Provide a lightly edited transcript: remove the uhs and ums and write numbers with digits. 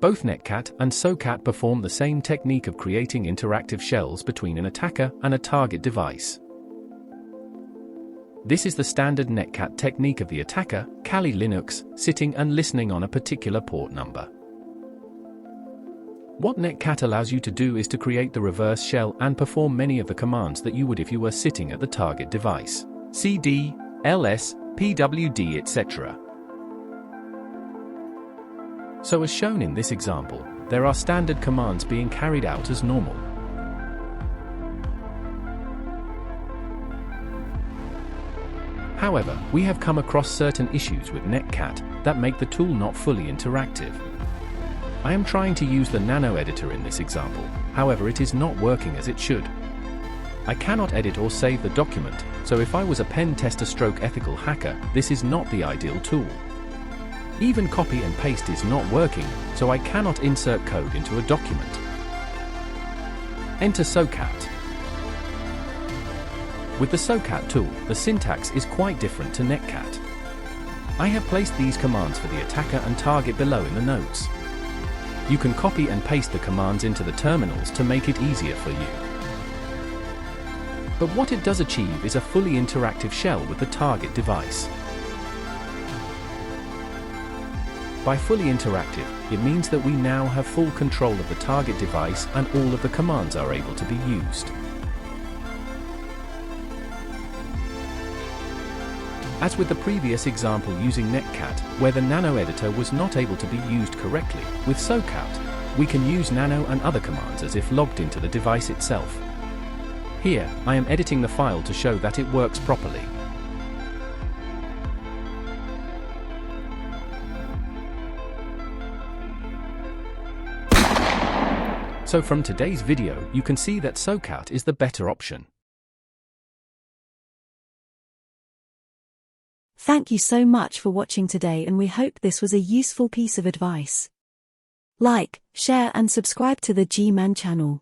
Both NETCAT and SOCAT perform the same technique of creating interactive shells between an attacker and a target device. This is the standard NETCAT technique of the attacker, Kali Linux, sitting and listening on a particular port number. What NETCAT allows you to do is to create the reverse shell and perform many of the commands that you would if you were sitting at the target device. cd, ls, pwd, etc. So as shown in this example, there are standard commands being carried out as normal. However, we have come across certain issues with NETCAT that make the tool not fully interactive. I am trying to use the nano editor in this example, however it is not working as it should. I cannot edit or save the document, so if I was a pen tester stroke ethical hacker, this is not the ideal tool. Even copy and paste is not working, so I cannot insert code into a document. Enter SOCAT. With the SOCAT tool, the syntax is quite different to NETCAT. I have placed these commands for the attacker and target below in the notes. You can copy and paste the commands into the terminals to make it easier for you. But what it does achieve is a fully interactive shell with the target device. By fully interactive, it means that we now have full control of the target device and all of the commands are able to be used. As with the previous example using NETCAT, where the nano editor was not able to be used correctly, with SOCAT, we can use nano and other commands as if logged into the device itself. Here, I am editing the file to show that it works properly. So from today's video, you can see that SOCAT is the better option. Thank you so much for watching today, and we hope this was a useful piece of advice. Like, share and subscribe to the G-Man channel.